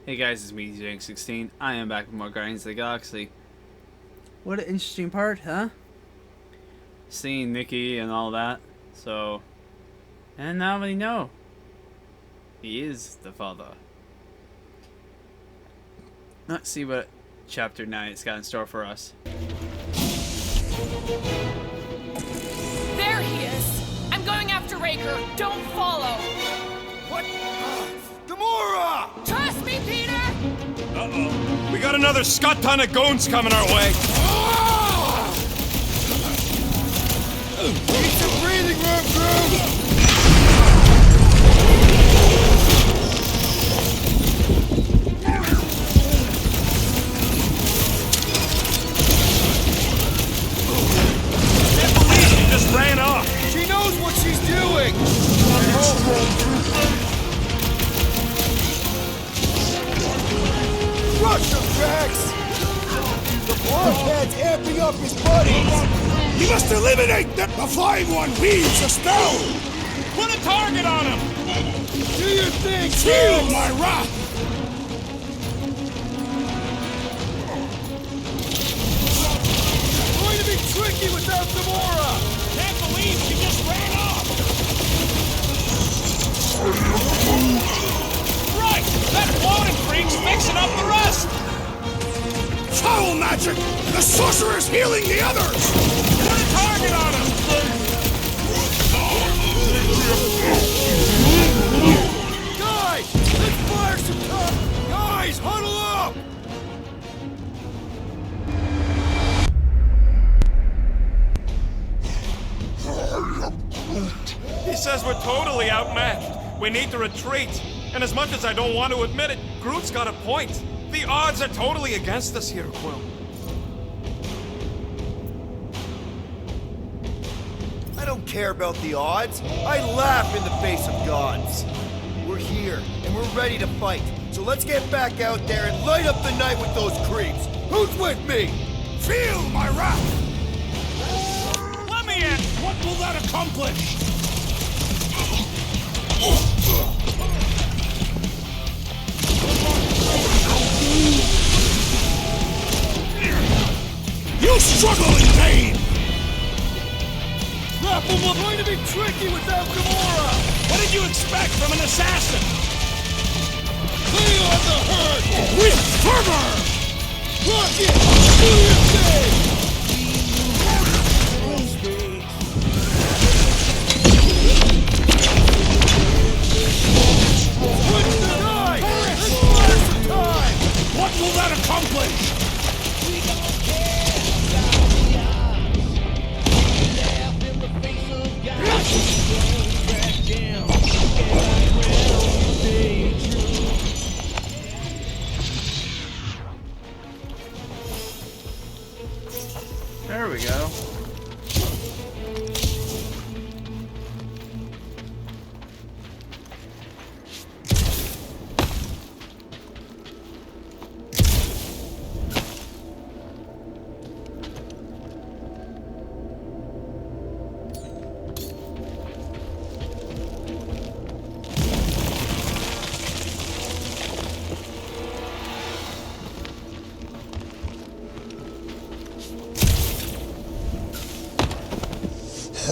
Hey guys, it's me, Jake16. I am back with more Guardians of the Galaxy. What an interesting part, huh? Seeing Nikki and all that. So, and now we know. He is the father. Let's see what Chapter 9 has got in store for us. There he is! I'm going after Rakker. Don't follow! What? Gamora! Trust me, Peter! Uh-oh. We got another scut ton of goons coming our way. Need some breathing room, crew! Can't believe she just ran off. She knows what she's doing. Rush him, Drax! The blockhead's amping up his buddies! You must eliminate them! The flying one weaves a spell! Put a target on him! Do your thing, feel my wrath! It's going to be tricky without Gamora! Can't believe she just ran off! Right! That floating freak's fixing up the rest! Foul magic! The sorcerer's healing the others! Put a target on him! Guys! Let's fire some time! Guys, huddle up! He says we're totally outmatched. We need to retreat. And as much as I don't want to admit it, Groot's got a point. The odds are totally against us here, Quill. I don't care about the odds. I laugh in the face of gods. We're here, and we're ready to fight. So let's get back out there and light up the night with those creeps. Who's with me? Feel my wrath! Let me in! What will that accomplish? You struggle in vain! Grapple will going to be tricky without Gamora! What did you expect from an assassin? Lay on the herd! With fervor! Rocket! Do your thing! What's the night? Let's fire some time! What will that accomplish? There we go.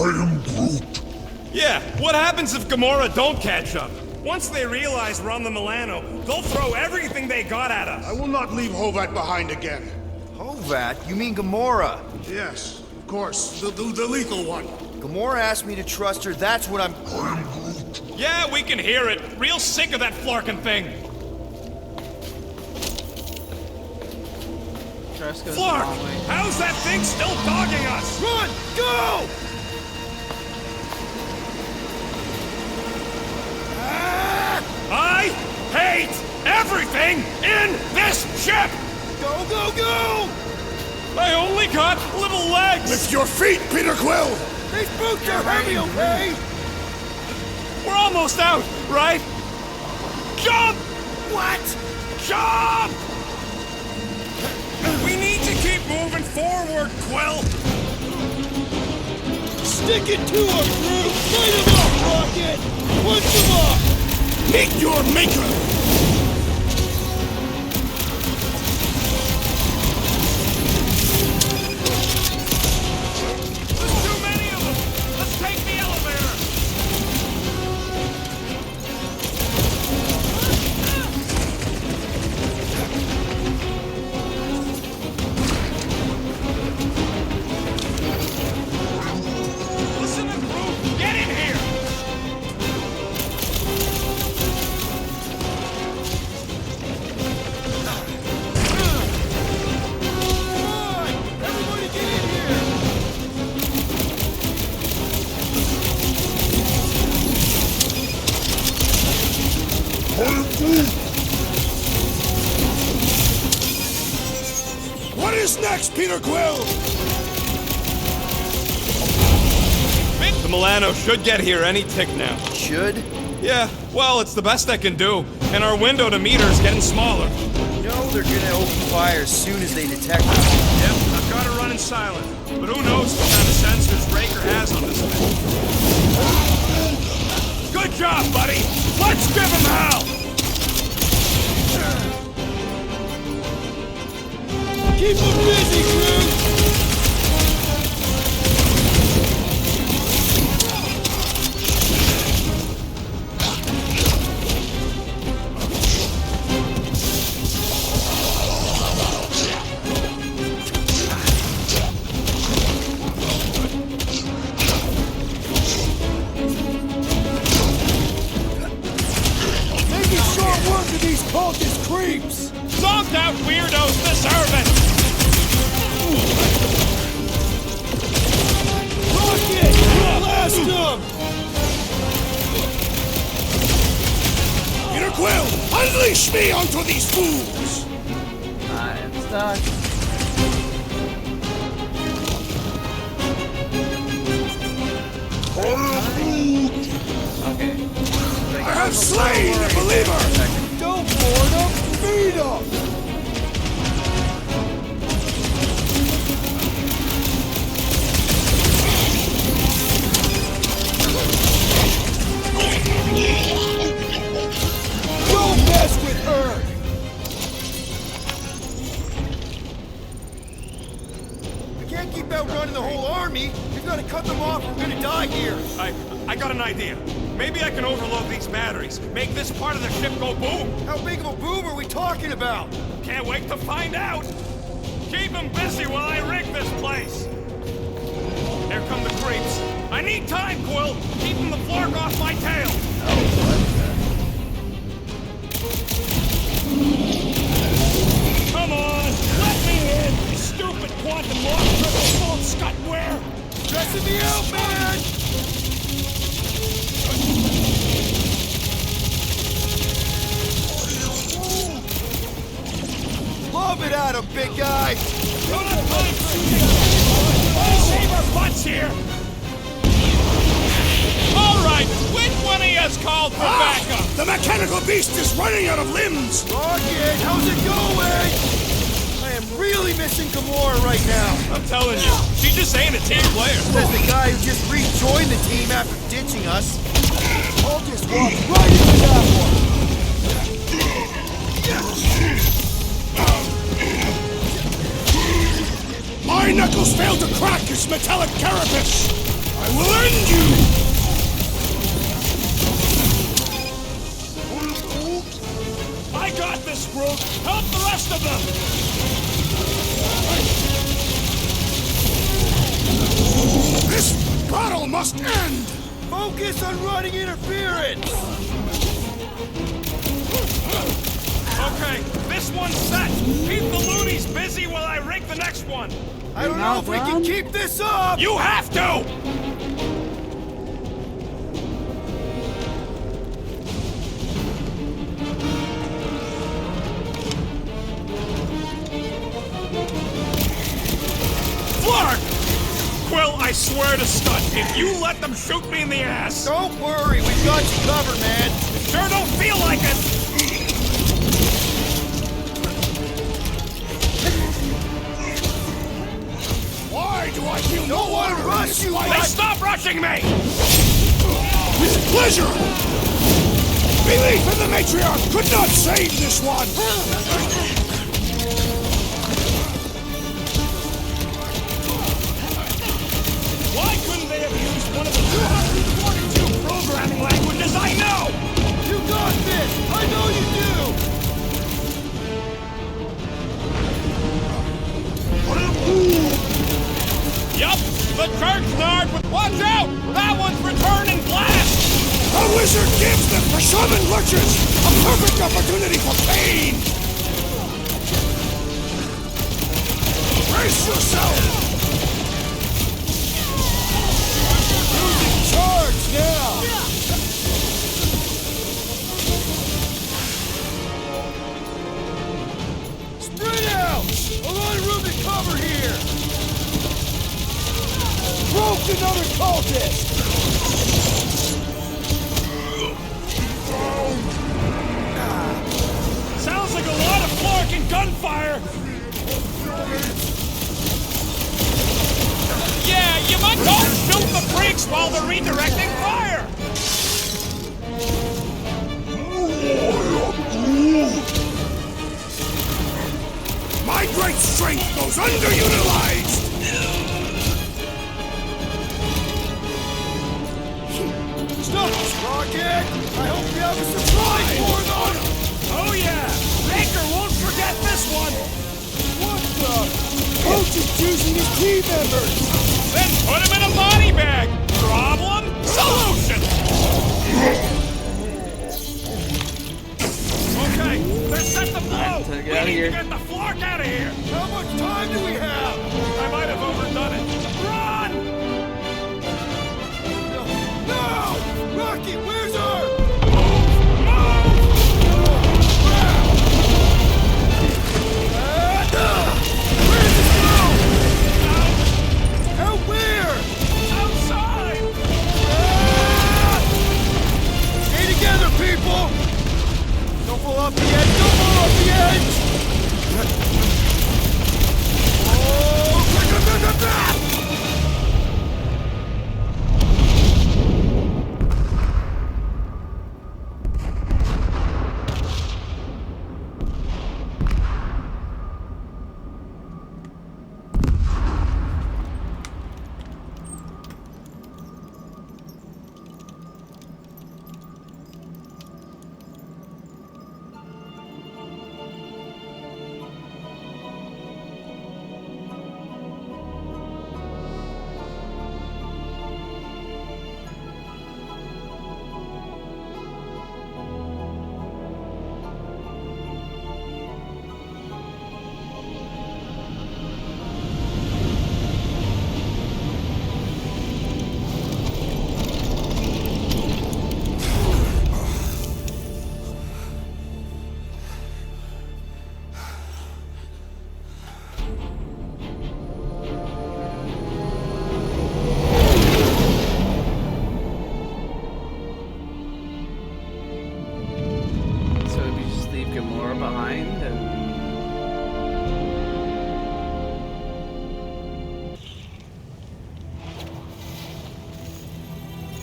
I am Groot. Yeah, what happens if Gamora don't catch up? Once they realize we're on the Milano, they'll throw everything they got at us. I will not leave Hovat behind again. Hovat? You mean Gamora? Yes, of course. The lethal one. Gamora asked me to trust her, that's what I'm... I am Groot. Yeah, we can hear it. Real sick of that flarkin' thing. Dress goes Flark! the wrong way. How's that thing still dogging us? Run! Go! I hate everything in this ship! Go, go, go! I only got little legs! Lift your feet, Peter Quill! These boots are heavy, okay? We're almost out, right? Jump! What? Jump! We need to keep moving forward, Quill! Stick it to him, Groot! Light him up, Rocket! Punch him up! Meet your maker! is next, Peter Quill? The Milano should get here any tick now. Should? Yeah, well, it's the best I can do. And our window to meet her is getting smaller. You know they're gonna open fire as soon as they detect us. Yep, I've got her running silent. But who knows what kind of sensors Rakker has on this thing. Good job, buddy! Let's give him hell! Keep them busy, crew! Making short work of these cultist creeps! Zonked out weirdos deserve it! Rocket! Blast them! Peter Quill, unleash me onto these fools! I am stuck. Okay. I have slain the believer! Don't board them! Feed them! Don't mess with her! We can't keep outrunning the whole army. We've got to cut them off. We're gonna die here. I got an idea. Maybe I can overload these batteries. Make this part of the ship go boom. How big of a boom are we talking about? Can't wait to find out. Keep them busy while I rig this place. Here come the creeps. I need time, Quill. Keeping the flark off my tail. Come on, let me in. Stupid quantum warp triple full of scutware. Stressing me out, man! Love it at him, big guy! Don't have time for shooting. Save our butts here. All right, which one of yous called for backup? The mechanical beast is running out of limbs! Rocket, how's it going? I am really missing Gamora right now. I'm telling you, she just ain't a team player. Says the guy who just rejoined the team after ditching us. I'll just walk right into that one! My knuckles failed to crack his metallic carapace! I will end you! I got this, Groot. Help the rest of them. This battle must end! Focus on running interference! Okay, this one's set. Keep the loonies busy while I rig the next one. I don't know if we can keep this up! You have to! Flark! Quill, I swear to stunt, if you let them shoot me in the ass... Don't worry, we've got you covered, man. Sure don't feel like it! Why do I feel no Don't want honor to in rush this you, fight? Hey, stop rushing me! With pleasure! Belief in the matriarch could not save this one! Why couldn't they have used one of the 242 programming languages I know? You got this! I know you do! Yup, the church nard with... Watch out! That one's returning blast! The wizard gives the shaman lurchers a perfect opportunity for pain! Brace yourself! Losing charge now! Spread out! A lot of room to cover here! Roped another cultist! Sounds like a lot of Flark and gunfire! Yeah, you might don't shoot the freaks while they're redirecting fire! My great strength goes underutilized! Stop us, Rocket! I hope we have a surprise for them! Oh yeah! Rakker won't forget this one! What the? Coach is choosing his team members! Then put him in a body bag! Problem? Solution! Okay, they're set to blow! Time to We get out of need here. to get the Flark out of here! How much time do we have? I might have overdone it. Run! No! Rocket, where's her? Where's this go? Out where? Outside! Stay together, people! Don't fall off the edge! Don't fall off the edge! Oh!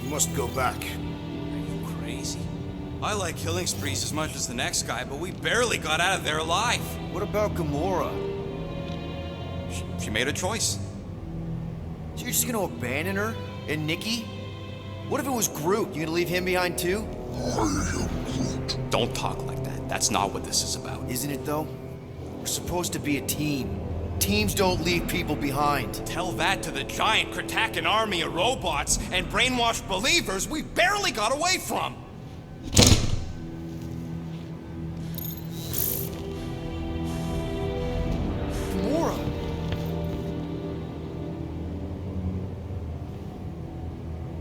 Must go back. Are you crazy? I like killing sprees as much as the next guy, but we barely got out of there alive. What about Gamora? She made a choice. So you're just gonna abandon her? And Nikki? What if it was Groot? You gonna leave him behind too? Don't talk like that. That's not what this is about. Isn't it though? We're supposed to be a team. Teams don't leave people behind. Tell that to the giant Kratakan army of robots and brainwashed believers we barely got away from. Gamora!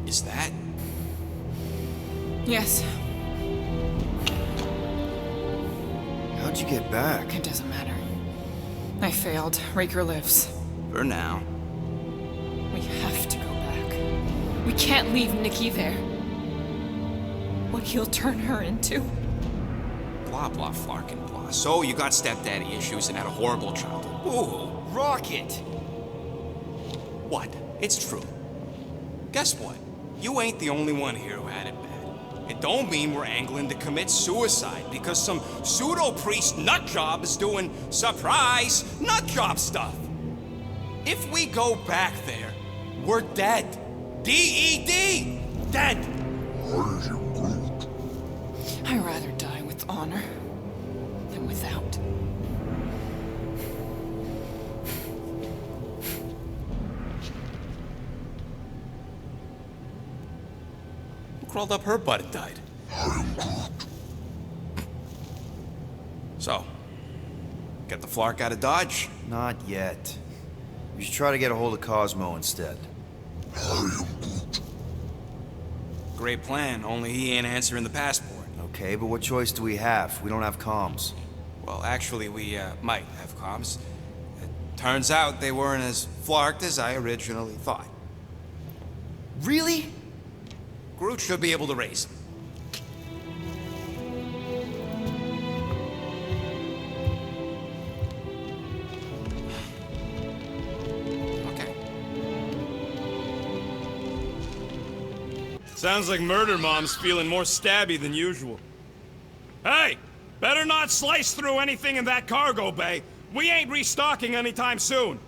Is that? Yes, How'd you get back? it doesn't matter. I failed. Rakker lives. For now. We have to go back. We can't leave Nikki there. What he'll turn her into. Blah, blah, flark and blah. So you got stepdaddy issues and had a horrible childhood. Ooh. Rocket! What? It's true. Guess what? You ain't the only one here who had it bad. It don't mean we're angling to commit suicide because some pseudo-priest nutjob is doing surprise nutjob stuff. If we go back there, we're dead. D-E-D! Dead! I'd rather die with honor than without. Who crawled up her butt and died? So, get the flark out of Dodge? Not yet. We should try to get a hold of Cosmo instead. Great plan, only he ain't answering the passport. Okay, but what choice do we have? We don't have comms. Well, actually, we might have comms. Turns out they weren't as flarked as I originally thought. Really? Groot should be able to raise them. Okay. Sounds like Murder Mom's feeling more stabby than usual. Hey! Better not slice through anything in that cargo bay. We ain't restocking anytime soon.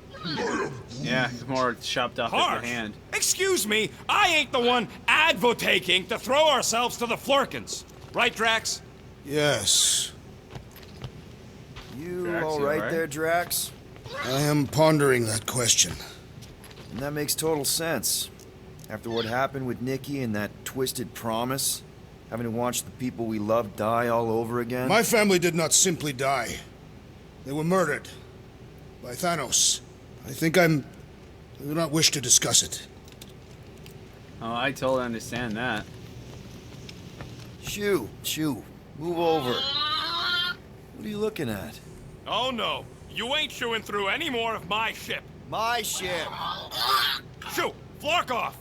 Yeah, more chopped off at Harsh. the hand. Excuse me, I ain't the one advocating to throw ourselves to the Flurkins. Right, Drax? Yes. You Drax, all you right alright? there, Drax? I am pondering that question. And that makes total sense. After what happened with Nikki and that twisted promise, having to watch the people we love die all over again. My family did not simply die. They were murdered. By Thanos. I do not wish to discuss it. Oh, I totally understand that. Shoo, move over. What are you looking at? Oh no, you ain't chewing through any more of my ship. My ship. Shoo, Flark off!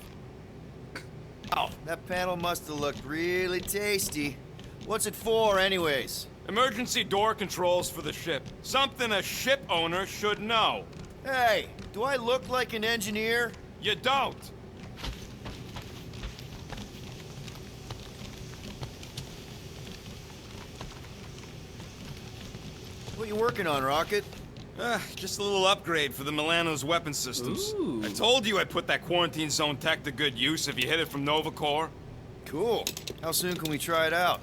Oh, that panel must have looked really tasty. What's it for, anyways? Emergency door controls for the ship. Something a ship owner should know. Hey, do I look like an engineer? You don't. What you working on, Rocket? Just a little upgrade for the Milano's weapon systems. Ooh. I told you I'd put that quarantine zone tech to good use if you hit it from Nova Corps. Cool. How soon can we try it out?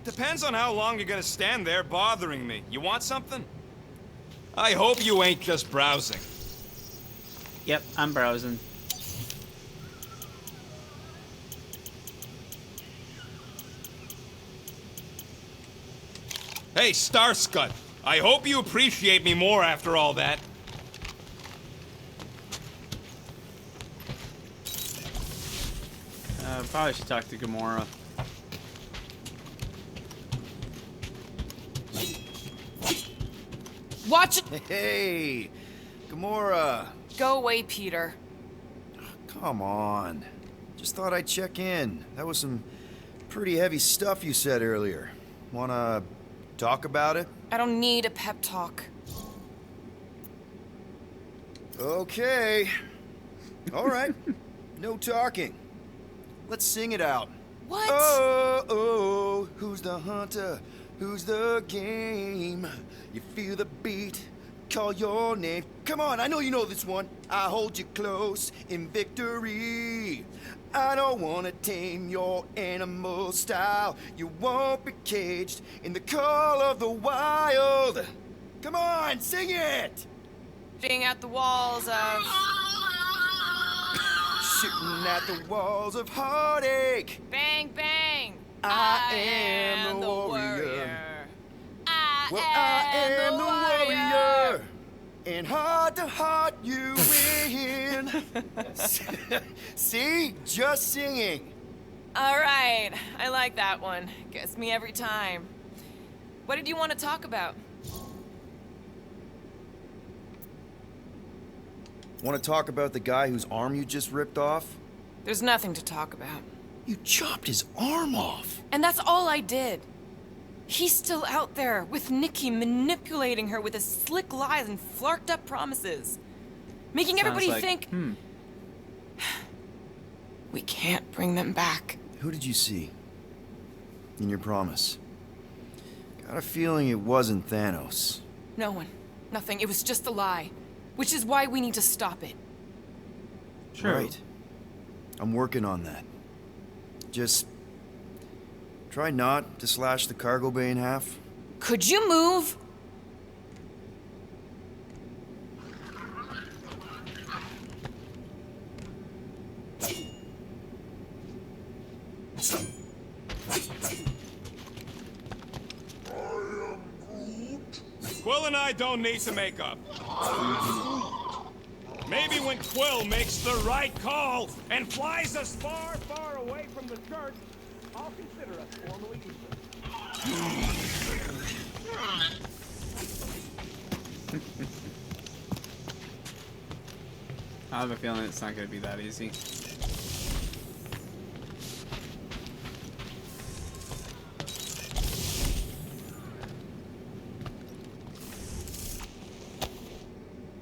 Depends on how long you're gonna stand there bothering me. You want something? I hope you ain't just browsing. Yep, I'm browsing. Hey, Starscut. I hope you appreciate me more after all that. Probably should talk to Gamora. Watch it! Hey, Gamora. Go away, Peter. Come on. Just thought I'd check in. That was some pretty heavy stuff you said earlier. Wanna talk about it? I don't need a pep talk. Okay. All right. No talking. Let's sing it out. What? Oh, who's the hunter? Who's the game? You feel the beat, call your name. Come on, I know you know this one. I hold you close in victory. I don't wanna tame your animal style. You won't be caged in the call of the wild. Come on, sing it! Shooting at the walls of... Shooting at the walls of heartache. Bang, bang! I am the warrior. I am the warrior. And heart to heart you win. See? Just singing. All right, I like that one. Gets me every time. What did you want to talk about? Want to talk about the guy whose arm you just ripped off? There's nothing to talk about. You chopped his arm off. And that's all I did. He's still out there with Nikki manipulating her with his slick lies and flarked up promises. Making everybody Sounds like, think... We can't bring them back. Who did you see? In your promise? Got a feeling it wasn't Thanos. No one. Nothing. It was just a lie. Which is why we need to stop it. True. Right. I'm working on that. Just try not to slash the cargo bay in half. Could you move? Quill and I don't need to make up. Maybe when Quill makes the right call and flies us far, far away from the church, I'll consider us formally equal. I have a feeling it's not going to be that easy.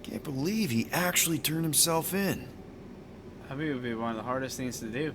Can't believe he actually turned himself in. I think it would be one of the hardest things to do.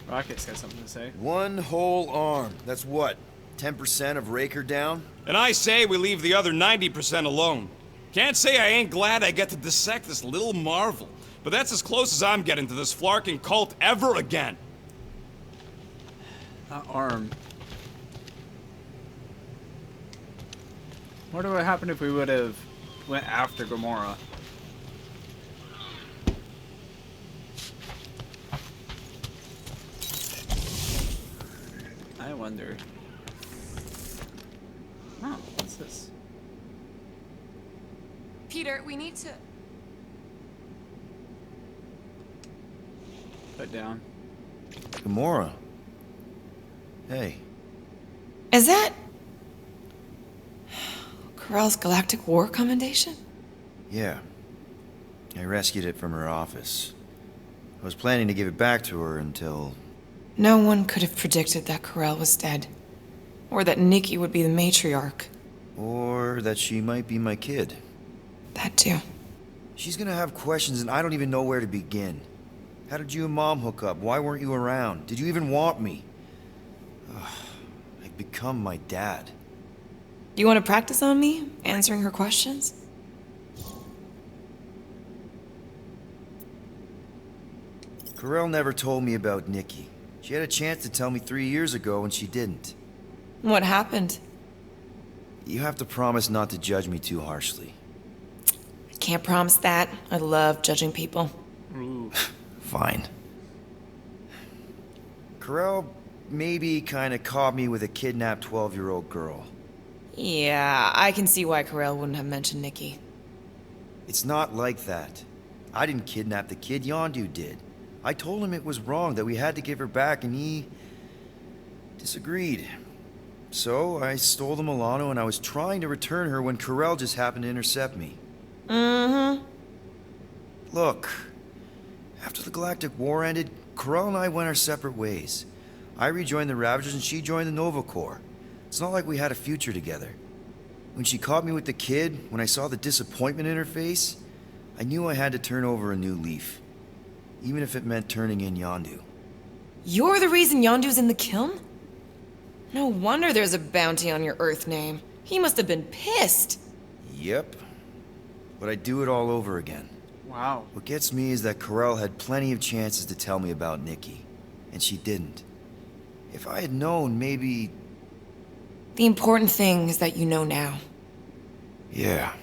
Rocket's got something to say. One whole arm. That's what? 10% of Rakker down? And I say we leave the other 90% alone. Can't say I ain't glad I get to dissect this little marvel, but that's as close as I'm getting to this flarking cult ever again. That arm. What would have happened if we would have went after Gamora? I wonder. Oh, what's this? Peter, we need to... Put down. Gamora. Hey. Is that... Corell's Galactic War Commendation? Yeah. I rescued it from her office. I was planning to give it back to her until... No one could have predicted that Corell was dead. Or that Nikki would be the matriarch. Or that she might be my kid. That too. She's gonna have questions and I don't even know where to begin. How did you and Mom hook up? Why weren't you around? Did you even want me? I've become my dad. Do you want to practice on me, answering her questions? Corell never told me about Nikki. She had a chance to tell me 3 years ago and she didn't. What happened? You have to promise not to judge me too harshly. I can't promise that. I love judging people. Ooh. Fine. Corell maybe kinda caught me with a kidnapped 12-year-old girl. Yeah, I can see why Corell wouldn't have mentioned Nikki. It's not like that. I didn't kidnap the kid, Yondu did. I told him it was wrong, that we had to give her back, and he... disagreed. So, I stole the Milano, and I was trying to return her when Corell just happened to intercept me. Mm-hmm. Look, after the Galactic War ended, Corell and I went our separate ways. I rejoined the Ravagers, and she joined the Nova Corps. It's not like we had a future together. When she caught me with the kid, when I saw the disappointment in her face, I knew I had to turn over a new leaf. Even if it meant turning in Yondu. You're the reason Yondu's in the kiln? No wonder there's a bounty on your Earth name. He must have been pissed. Yep. But I'd do it all over again. Wow. What gets me is that Corell had plenty of chances to tell me about Nikki. And she didn't. If I had known, maybe... The important thing is that you know now. Yeah.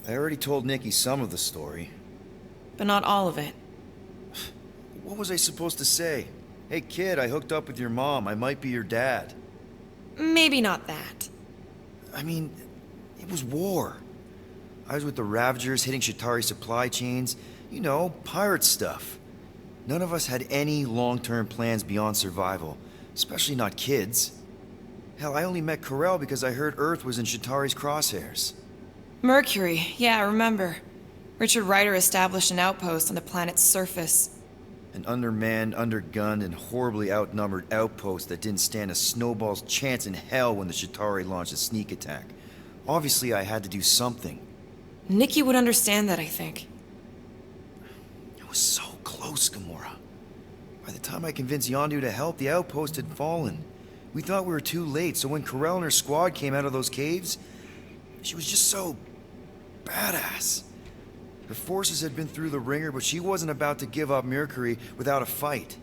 I already told Nikki some of the story. But not all of it. What was I supposed to say? Hey kid, I hooked up with your mom. I might be your dad. Maybe not that. I mean, it was war. I was with the Ravagers hitting Shatari supply chains. You know, pirate stuff. None of us had any long-term plans beyond survival. Especially not kids. Hell, I only met Corell because I heard Earth was in Shatari's crosshairs. Mercury, yeah, I remember. Richard Ryder established an outpost on the planet's surface. An undermanned, undergunned, and horribly outnumbered outpost that didn't stand a snowball's chance in hell when the Shatari launched a sneak attack. Obviously, I had to do something. Nikki would understand that, I think. It was so close, Gamora. By the time I convinced Yondu to help, the outpost had fallen. We thought we were too late, so when Corell and her squad came out of those caves, she was just so... badass. Her forces had been through the ringer, but she wasn't about to give up Mercury without a fight.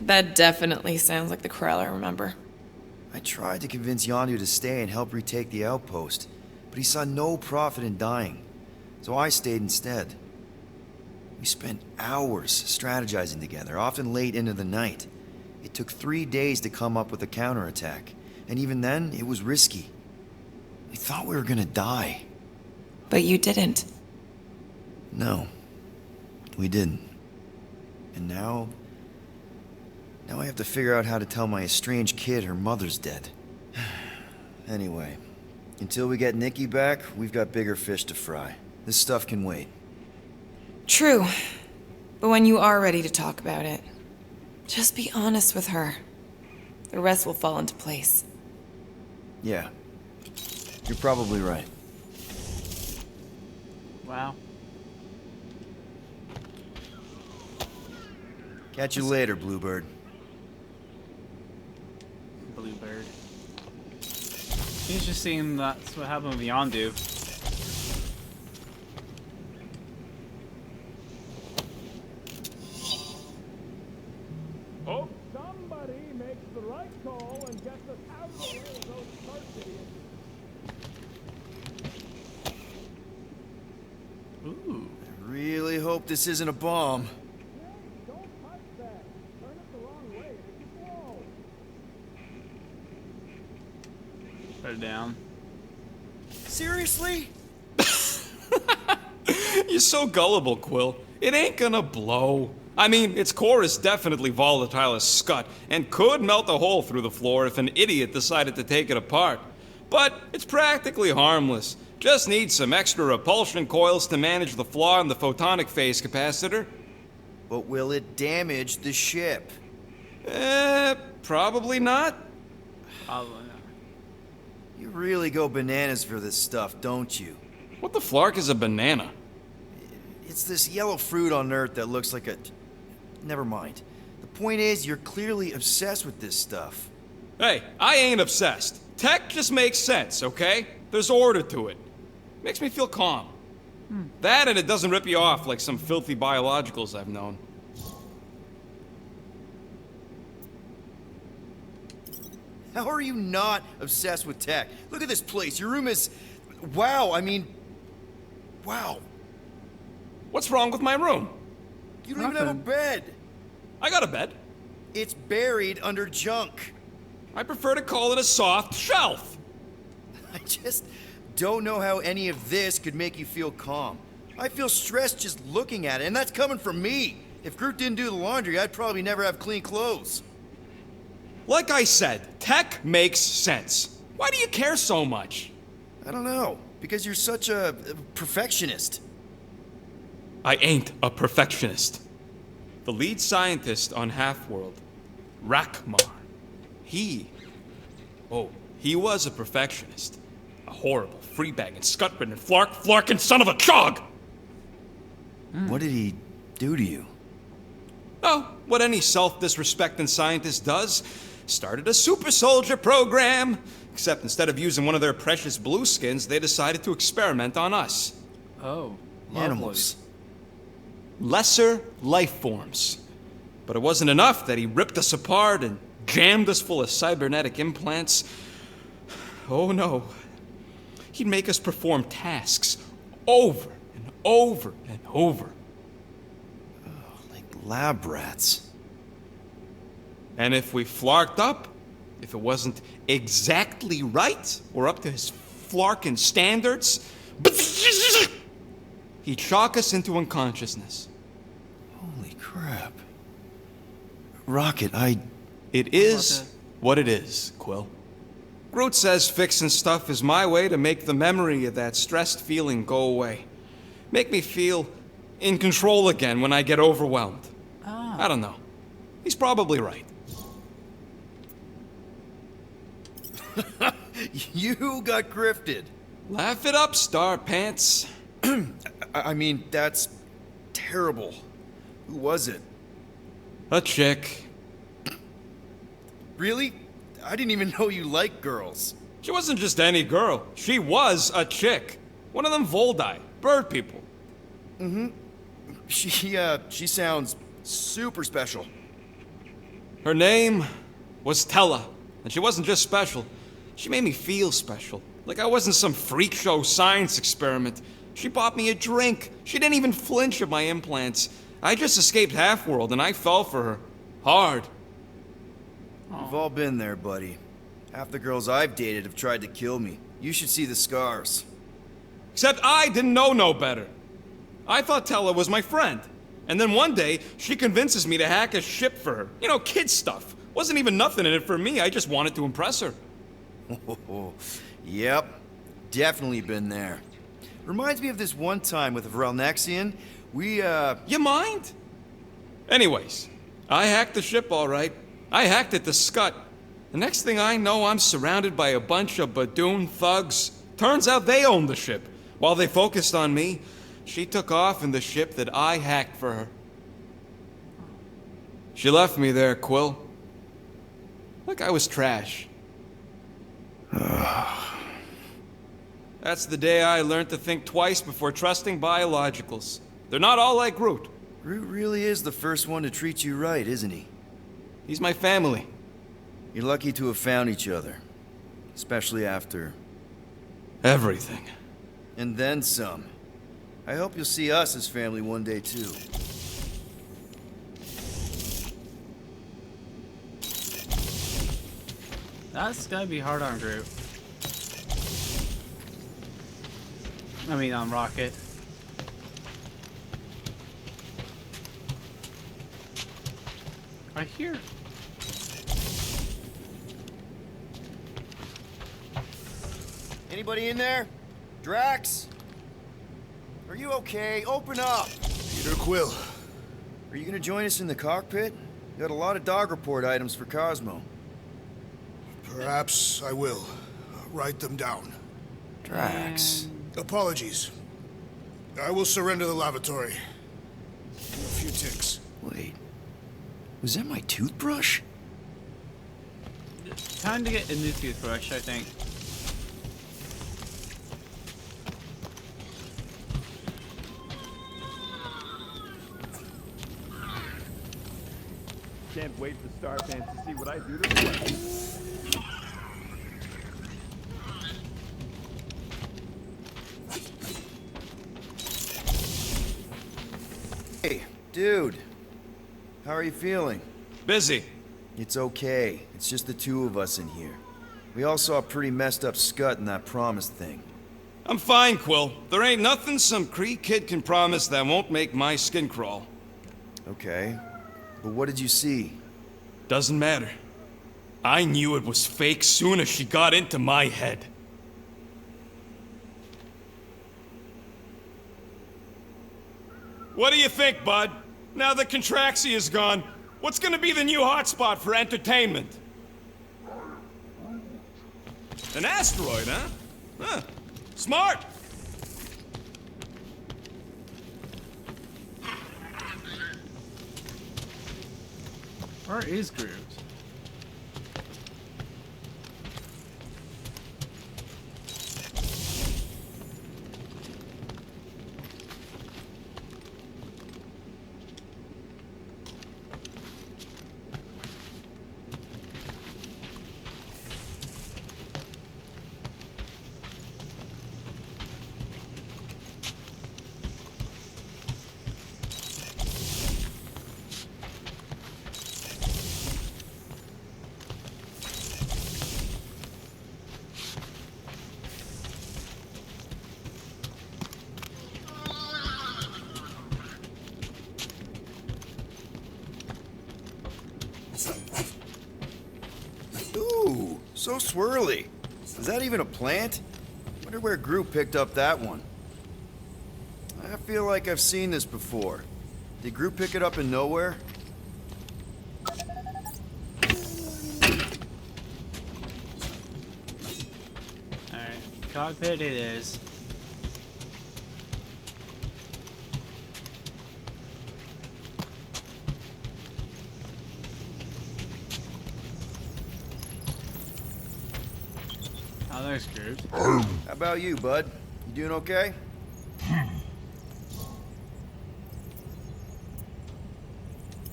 That definitely sounds like the Corell I remember. I tried to convince Yondu to stay and help retake the outpost, but he saw no profit in dying, so I stayed instead. We spent hours strategizing together, often late into the night. It took 3 days to come up with a counterattack, and even then, it was risky. We thought we were gonna die. But you didn't. No. we didn't. And now I have to figure out how to tell my estranged kid her mother's dead. Anyway, until we get Nikki back, we've got bigger fish to fry. This stuff can wait. True. But when you are ready to talk about it, just be honest with her. The rest will fall into place. Yeah. You're probably right. Wow. Catch you later, Bluebird. Bluebird. He's just seeing that's what happened with Yondu. Hope somebody makes the right call and gets us out of the way of those Stark idiots. Ooh. I really hope this isn't a bomb. Don't touch that. Turn it the wrong way and it can blow. Put it down. Seriously? You're so gullible, Quill. It ain't gonna blow. I mean, its core is definitely volatile as scut and could melt a hole through the floor if an idiot decided to take it apart. But it's practically harmless. Just needs some extra repulsion coils to manage the flaw in the photonic phase capacitor. But will it damage the ship? Probably not. Probably not. You really go bananas for this stuff, don't you? What the flark is a banana? It's this yellow fruit on Earth that looks like a... Never mind. The point is, you're clearly obsessed with this stuff. Hey, I ain't obsessed. Tech just makes sense, okay? There's order to it. Makes me feel calm. That and it doesn't rip you off like some filthy biologicals I've known. How are you not obsessed with tech? Look at this place. Your room is... Wow, I mean... Wow. What's wrong with my room? You don't even have a Nothing. bed. I got a bed. It's buried under junk. I prefer to call it a soft shelf. I just don't know how any of this could make you feel calm. I feel stressed just looking at it, and that's coming from me. If Groot didn't do the laundry, I'd probably never have clean clothes. Like I said, tech makes sense. Why do you care so much? I don't know, because you're such a perfectionist. I ain't a perfectionist. The lead scientist on Half-World, Rakker, he was a perfectionist. A horrible, free-bagging, scut-ridden, flarking son of a chog! What did he do to you? Oh, what any self-disrespecting scientist does. Started a super soldier program. Except instead of using one of their precious blueskins, they decided to experiment on us. Oh. Lovely. Animals. Lesser life forms. But it wasn't enough that he ripped us apart and jammed us full of cybernetic implants. Oh no. He'd make us perform tasks over and over and over. Like lab rats. And if we flarked up, if it wasn't exactly right or up to his flarkin' standards, he'd shock us into unconsciousness. Holy crap. Rocket, It is what it is, Quill. Groot says fixing stuff is my way to make the memory of that stressed feeling go away. Make me feel in control again when I get overwhelmed. I don't know. He's probably right. You got grifted. Laugh it up, Star Pants. I mean, that's terrible. Who was it? A chick. Really? I didn't even know you liked girls. She wasn't just any girl. She was a chick. One of them Voldi, bird people. She sounds super special. Her name was Tella, and she wasn't just special. She made me feel special, like I wasn't some freak show science experiment. She bought me a drink. She didn't even flinch at my implants. I just escaped Half-World, and I fell for her. Hard. We've all been there, buddy. Half the girls I've dated have tried to kill me. You should see the scars. Except I didn't know no better. I thought Tella was my friend. And then one day, she convinces me to hack a ship for her. You know, kid stuff. Wasn't even nothing in it for me, I just wanted to impress her. Yep, definitely been there. Reminds me of this one time with Vrelnexian. You mind? Anyways, I hacked the ship all right. I hacked it to Scut. The next thing I know, I'm surrounded by a bunch of Badoon thugs. Turns out they owned the ship. While they focused on me, she took off in the ship that I hacked for her. She left me there, Quill. Like I was trash. That's the day I learned to think twice before trusting biologicals. They're not all like Groot. Groot really is the first one to treat you right, isn't he? He's my family. You're lucky to have found each other. Especially after... everything. And then some. I hope you'll see us as family one day, too. That's gotta be hard on Groot. I mean, on Rocket. I hear. Anybody in there? Drax? Are you okay? Open up! Peter Quill. Are you gonna join us in the cockpit? You got a lot of dog report items for Cosmo. Perhaps I will. Write them down. Drax. Apologies. I will surrender the lavatory. A few ticks. Wait. Was that my toothbrush? Time to get a new toothbrush, I think. Can't wait for Star fans to see what I do to the Hey, dude. How are you feeling? Busy. It's okay. It's just the two of us in here. We all saw a pretty messed up scut in that promise thing. I'm fine, Quill. There ain't nothing some Kree kid can promise that won't make my skin crawl. Okay. But what did you see? Doesn't matter. I knew it was fake soon as she got into my head. What do you think, bud? Now that Contraxia is gone, what's gonna be the new hotspot for entertainment? An asteroid, huh? Huh. Smart! Where is Groot? Ooh, so swirly. Is that even a plant? Wonder where Groot picked up that one. I feel like I've seen this before. Did Groot pick it up in nowhere? Alright, cockpit it is. Oh, there's Groot. How about you, bud? You doing okay?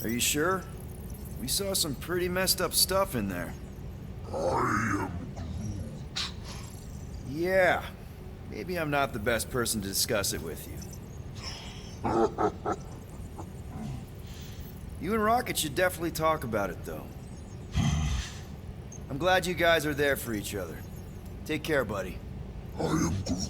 Are you sure? We saw some pretty messed up stuff in there. Yeah. Maybe I'm not the best person to discuss it with you. You and Rocket should definitely talk about it, though. I'm glad you guys are there for each other. Take care, buddy. I am Groot.